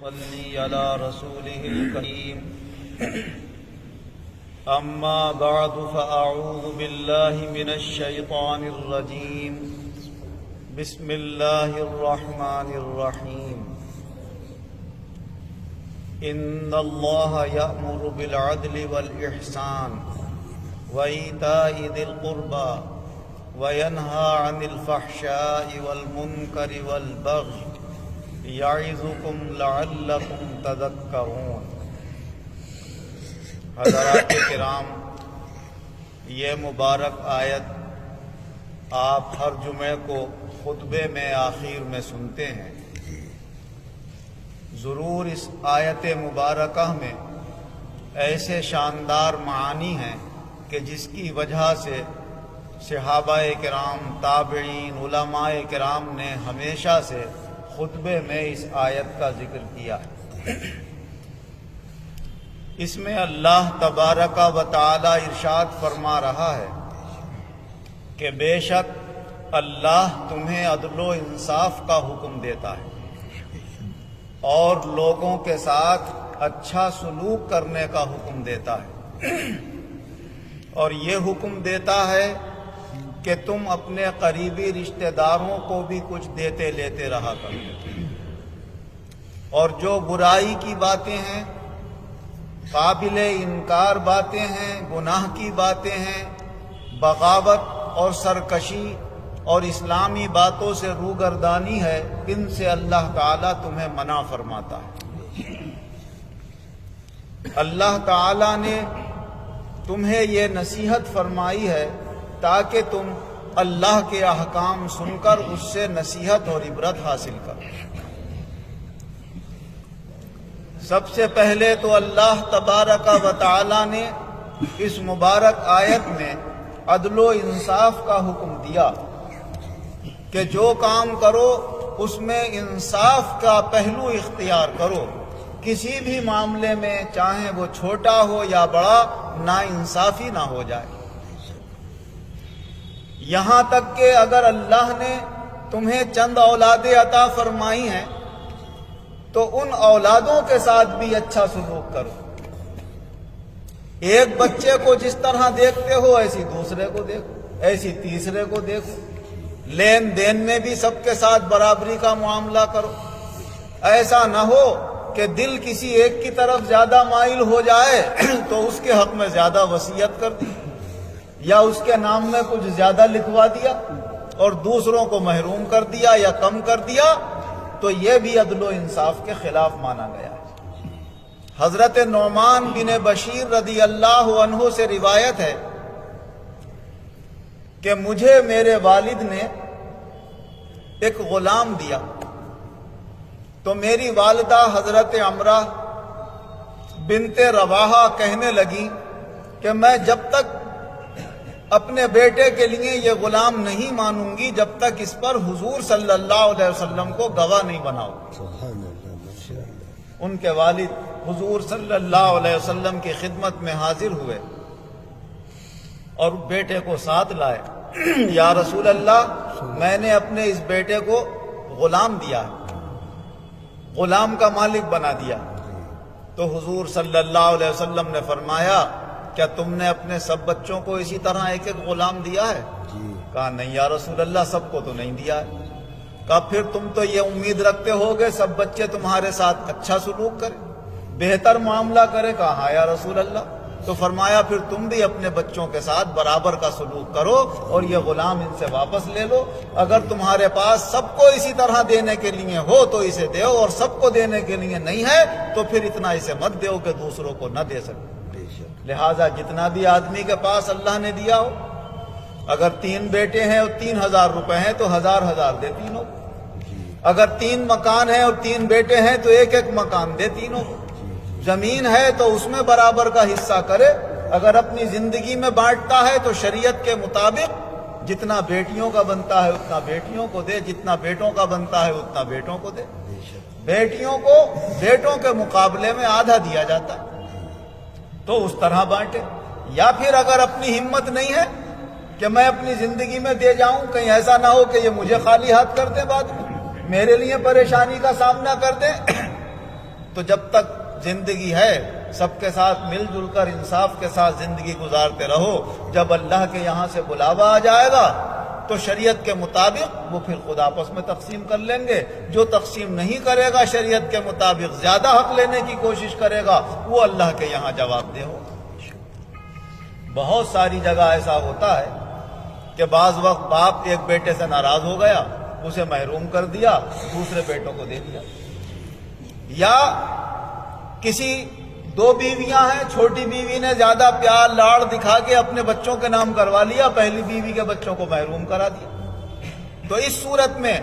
صلی علی رسوله الکریم اما بعد فاعوذ باللہ من الشیطان الرجیم بسم اللہ الرحمن الرحیم ان اللہ یأمر بالعدل والاحسان وایتاء ذی القربى وینہی عن الفحشاء والمنکر والبغی یعظکم لعلکم تذکرون۔ حضرات کرام، یہ مبارک آیت آپ ہر جمعے کو خطبے میں آخر میں سنتے ہیں۔ ضرور اس آیت مبارکہ میں ایسے شاندار معانی ہیں کہ جس کی وجہ سے صحابہ کرام، تابعین، علماء کرام نے ہمیشہ سے خطبے میں اس آیت کا ذکر کیا ہے۔ اس میں اللہ تبارک و تعالی ارشاد فرما رہا ہے کہ بے شک اللہ تمہیں عدل و انصاف کا حکم دیتا ہے اور لوگوں کے ساتھ اچھا سلوک کرنے کا حکم دیتا ہے، اور یہ حکم دیتا ہے کہ تم اپنے قریبی رشتہ داروں کو بھی کچھ دیتے لیتے رہا کرو، اور جو برائی کی باتیں ہیں، قابل انکار باتیں ہیں، گناہ کی باتیں ہیں، بغاوت اور سرکشی اور اسلامی باتوں سے روگردانی ہے، ان سے اللہ تعالیٰ تمہیں منع فرماتا ہے۔ اللہ تعالیٰ نے تمہیں یہ نصیحت فرمائی ہے تاکہ تم اللہ کے احکام سن کر اس سے نصیحت اور عبرت حاصل کرو۔ سب سے پہلے تو اللہ تبارک و تعالی نے اس مبارک آیت میں عدل و انصاف کا حکم دیا کہ جو کام کرو اس میں انصاف کا پہلو اختیار کرو، کسی بھی معاملے میں چاہے وہ چھوٹا ہو یا بڑا، ناانصافی نہ ہو جائے۔ یہاں تک کہ اگر اللہ نے تمہیں چند اولادیں عطا فرمائی ہیں تو ان اولادوں کے ساتھ بھی اچھا سلوک کرو۔ ایک بچے کو جس طرح دیکھتے ہو ایسی دوسرے کو دیکھو، ایسی تیسرے کو دیکھو۔ لین دین میں بھی سب کے ساتھ برابری کا معاملہ کرو۔ ایسا نہ ہو کہ دل کسی ایک کی طرف زیادہ مائل ہو جائے تو اس کے حق میں زیادہ وصیت کر دی یا اس کے نام میں کچھ زیادہ لکھوا دیا اور دوسروں کو محروم کر دیا یا کم کر دیا، تو یہ بھی عدل و انصاف کے خلاف مانا گیا ہے۔ حضرت نعمان بن بشیر رضی اللہ عنہ سے روایت ہے کہ مجھے میرے والد نے ایک غلام دیا، تو میری والدہ حضرت عمرہ بنت رواحہ کہنے لگی کہ میں جب تک اپنے بیٹے کے لیے یہ غلام نہیں مانوں گی جب تک اس پر حضور صلی اللہ علیہ وسلم کو گواہ نہیں بناؤ۔ ان کے والد حضور صلی اللہ علیہ وسلم کی خدمت میں حاضر ہوئے اور بیٹے کو ساتھ لائے۔ یا رسول اللہ، میں نے اپنے اس بیٹے کو غلام دیا، غلام کا مالک بنا دیا۔ تو حضور صلی اللہ علیہ وسلم نے فرمایا، کیا تم نے اپنے سب بچوں کو اسی طرح ایک ایک غلام دیا ہے؟ کہا نہیں یا رسول اللہ، سب کو تو نہیں دیا ہے۔ کہا پھر تم تو یہ امید رکھتے ہوگے سب بچے تمہارے ساتھ اچھا سلوک کریں، بہتر معاملہ کریں؟ کہا ہاں یا رسول اللہ۔ تو فرمایا پھر تم بھی اپنے بچوں کے ساتھ برابر کا سلوک کرو اور یہ غلام ان سے واپس لے لو۔ اگر تمہارے پاس سب کو اسی طرح دینے کے لیے ہو تو اسے دو، اور سب کو دینے کے لیے نہیں ہے تو پھر اتنا اسے مت دو کہ دوسروں کو نہ دے سکے۔ لہٰذا جتنا بھی آدمی کے پاس اللہ نے دیا ہو، اگر 3 بیٹے ہیں اور 3000 روپے ہیں تو 1000 دے تینوں کو۔ اگر 3 مکان ہیں اور 3 بیٹے ہیں تو ایک ایک مکان دے تینوں کو۔ زمین ہے تو اس میں برابر کا حصہ کرے۔ اگر اپنی زندگی میں بانٹتا ہے تو شریعت کے مطابق جتنا بیٹیوں کا بنتا ہے اتنا بیٹیوں کو دے، جتنا بیٹوں کا بنتا ہے اتنا بیٹوں کو دے۔ بیٹیوں کو بیٹوں کے مقابلے میں آدھا دیا جاتا ہے تو اس طرح بانٹے۔ یا پھر اگر اپنی ہمت نہیں ہے کہ میں اپنی زندگی میں دے جاؤں، کہیں ایسا نہ ہو کہ یہ مجھے خالی ہاتھ کر دیں، بعد میں میرے لیے پریشانی کا سامنا کر دیں، تو جب تک زندگی ہے سب کے ساتھ مل جل کر انصاف کے ساتھ زندگی گزارتے رہو. جب اللہ کے یہاں سے بلاوا آ جائے گا تو شریعت کے مطابق وہ پھر خود آپس میں تقسیم کر لیں گے. جو تقسیم نہیں کرے گا شریعت کے مطابق زیادہ حق لینے کی کوشش کرے گا وہ اللہ کے یہاں جواب دہ ہوگا. بہت ساری جگہ ایسا ہوتا ہے کہ بعض وقت باپ ایک بیٹے سے ناراض ہو گیا, اسے محروم کر دیا, دوسرے بیٹوں کو دے دیا. یا کسی دو بیویاں ہیں, چھوٹی بیوی نے زیادہ پیار لاڑ دکھا کے اپنے بچوں کے نام کروا لیا, پہلی بیوی کے بچوں کو محروم کرا دیا. تو اس صورت میں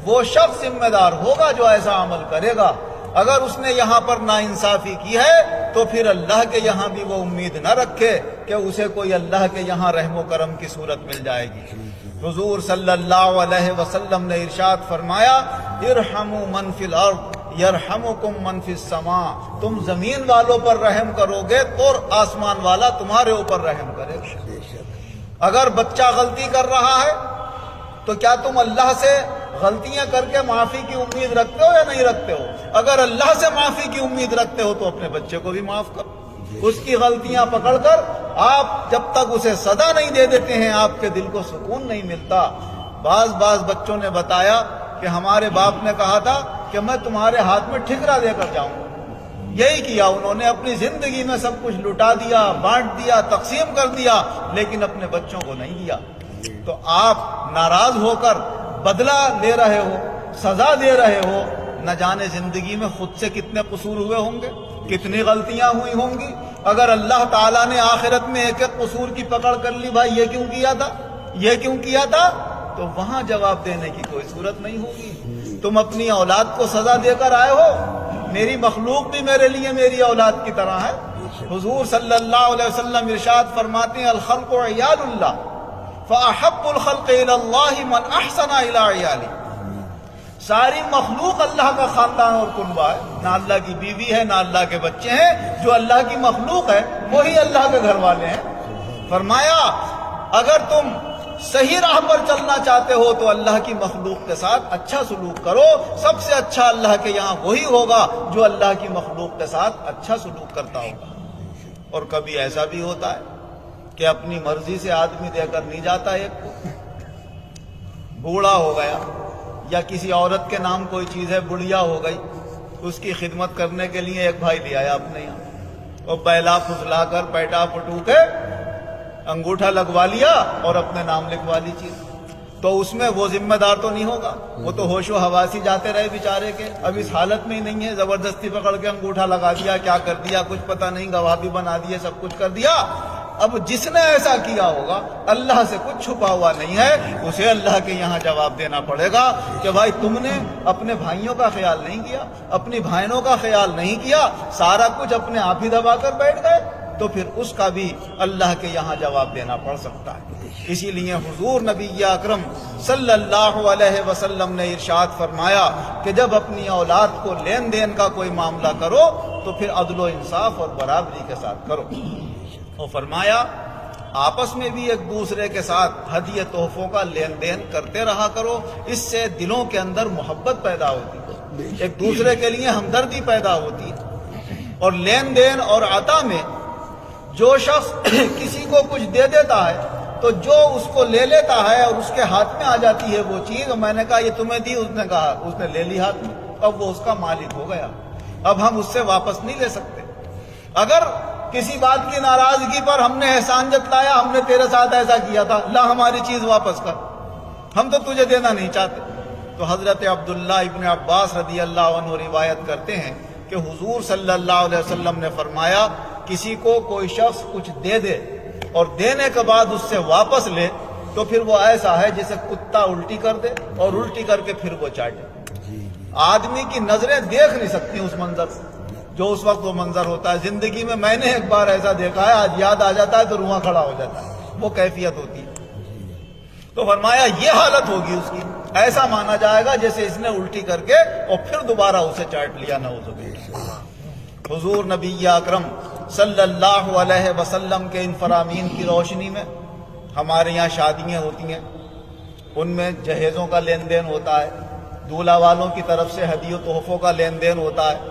وہ شخص ذمہ دار ہوگا جو ایسا عمل کرے گا. اگر اس نے یہاں پر ناانصافی کی ہے تو پھر اللہ کے یہاں بھی وہ امید نہ رکھے کہ اسے کوئی اللہ کے یہاں رحم و کرم کی صورت مل جائے گی. حضور صلی اللہ علیہ وسلم نے ارشاد فرمایا, ارحموا من فی الارض یرحمکم من فی السماء. تم زمین والوں پر رحم کرو گے تو آسمان والا تمہارے اوپر رحم کرے گا. اگر بچہ غلطی کر رہا ہے تو کیا تم اللہ سے غلطیاں کر کے معافی کی امید رکھتے ہو یا نہیں رکھتے ہو؟ اگر اللہ سے معافی کی امید رکھتے ہو تو اپنے بچے کو بھی معاف کرو. اس کی غلطیاں پکڑ کر آپ جب تک اسے سزا نہیں دے دیتے ہیں آپ کے دل کو سکون نہیں ملتا. بعض بچوں نے بتایا کہ ہمارے باپ نے کہا تھا کہ میں تمہارے ہاتھ میں ٹھکرا دے کر جاؤں. یہی کیا انہوں نے, اپنی زندگی میں سب کچھ لٹا دیا, بانٹ دیا, تقسیم کر دیا, لیکن اپنے بچوں کو نہیں دیا. تو آپ ناراض ہو کر بدلہ لے رہے ہو, سزا دے رہے ہو. نہ جانے زندگی میں خود سے کتنے قصور ہوئے ہوں گے, کتنی غلطیاں ہوئی ہوں گی. اگر اللہ تعالیٰ نے آخرت میں ایک ایک قصور کی پکڑ کر لی, بھائی یہ کیوں کیا تھا, یہ کیوں کیا تھا, تو وہاں جواب دینے کی کوئی صورت نہیں ہوگی. تم اپنی اولاد کو سزا دے کر آئے ہو, میری مخلوق بھی میرے لیے میری اولاد کی طرح ہے. حضور صلی اللہ علیہ وسلم ارشاد فرماتے ہیں, الخلق عیال اللہ فاحب الخلق الی اللہ من احسن الی عیالی. ساری مخلوق اللہ کا خاندان اور کنبہ ہے, نہ اللہ کی بیوی ہے نہ اللہ کے بچے ہیں. جو اللہ کی مخلوق ہے وہی اللہ کے گھر والے ہیں. فرمایا اگر تم صحیح راہ پر چلنا چاہتے ہو تو اللہ کی مخلوق کے ساتھ اچھا سلوک کرو. سب سے اچھا اللہ کے یہاں وہی ہوگا جو اللہ کی مخلوق کے ساتھ اچھا سلوک کرتا ہوگا. اور کبھی ایسا بھی ہوتا ہے کہ اپنی مرضی سے آدمی دے کر نہیں جاتا. ایک کو بوڑھا ہو گیا یا کسی عورت کے نام کوئی چیز ہے, بڑھیا ہو گئی, اس کی خدمت کرنے کے لیے ایک بھائی لے آیا اپنے یہاں, اور بیلا پھسلا کر پیٹا پٹو کے انگوٹھا لگوا لیا اور اپنے نام لکھوا لی چیز. تو اس میں وہ ذمہ دار تو نہیں ہوگا, وہ تو ہوش و حواسی جاتے رہے بیچارے کے, اب اس حالت میں ہی نہیں ہے, زبردستی پکڑ کے انگوٹھا لگا دیا, کیا کر دیا کچھ پتہ نہیں, گواہ بھی بنا دیے, سب کچھ کر دیا. اب جس نے ایسا کیا ہوگا اللہ سے کچھ چھپا ہوا نہیں ہے, اسے اللہ کے یہاں جواب دینا پڑے گا کہ بھائی تم نے اپنے بھائیوں کا خیال نہیں کیا, اپنی بہنوں کا خیال نہیں کیا, سارا کچھ اپنے آپ ہی دبا کر بیٹھ گئے. تو پھر اس کا بھی اللہ کے یہاں جواب دینا پڑ سکتا ہے. اسی لیے حضور نبی اکرم صلی اللہ علیہ وسلم نے ارشاد فرمایا کہ جب اپنی اولاد کو لین دین کا کوئی معاملہ کرو تو پھر عدل و انصاف اور برابری کے ساتھ کرو. اور فرمایا آپس میں بھی ایک دوسرے کے ساتھ ہدیے تحفوں کا لین دین کرتے رہا کرو, اس سے دلوں کے اندر محبت پیدا ہوتی ہے, ایک دوسرے کے لیے ہمدردی پیدا ہوتی ہے. اور لین دین اور عطا میں جو شخص کسی کو کچھ دے دیتا ہے تو جو اس کو لے لیتا ہے اور اس کے ہاتھ میں آ جاتی ہے وہ چیز, میں نے کہا یہ تمہیں دی, اس نے کہا, اس نے لے لی ہاتھ میں, اب وہ اس کا مالک ہو گیا, اب ہم اس سے واپس نہیں لے سکتے. اگر کسی بات کی ناراضگی پر ہم نے احسان جتلایا, ہم نے تیرے ساتھ ایسا کیا تھا, لا ہماری چیز واپس کر, ہم تو تجھے دینا نہیں چاہتے. تو حضرت عبداللہ ابن عباس رضی اللہ عنہ روایت کرتے ہیں کہ حضور صلی اللہ علیہ وسلم نے فرمایا کسی کو کوئی شخص کچھ دے دے اور دینے کے بعد اس سے واپس لے تو پھر وہ ایسا ہے جیسے کتا الٹی کر دے اور الٹی کر کے پھر وہ چاٹے. آدمی کی نظریں دیکھ نہیں سکتی اس منظر سے, جو اس وقت وہ منظر ہوتا ہے. زندگی میں نے ایک بار ایسا دیکھا ہے, آج یاد آ جاتا ہے تو رواں کھڑا ہو جاتا ہے, وہ کیفیت ہوتی ہے. تو فرمایا یہ حالت ہوگی اس کی, ایسا مانا جائے گا جیسے اس نے الٹی کر کے اور پھر دوبارہ اسے چاٹ لیا, نعوذ باللہ. حضور نبی اکرم صلی اللہ علیہ وسلم کے ان فرامین کی روشنی میں ہمارے یہاں شادیاں ہوتی ہیں, ان میں جہیزوں کا لین دین ہوتا ہے, دولہا والوں کی طرف سے ہدیوں تحفوں کا لین دین ہوتا ہے.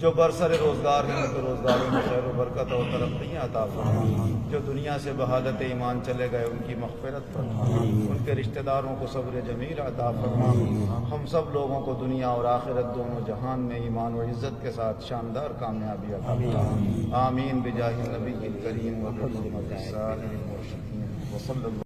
جو برسر روزگار ہیں ان کے روزگاروں میں خیر و برکت اور ترقیاں عطا فرما، جو دنیا سے بحالت ایمان چلے گئے ان کی مغفرت فرما، ان کے رشتہ داروں کو صبر جمیل عطا فرما، ہم سب لوگوں کو دنیا اور آخرت دونوں جہان میں ایمان و عزت کے ساتھ شاندار کامیابی عطا فرما، آمین بجاہ النبی الکریم و بحرمت السائر المرسلین وصلی اللہ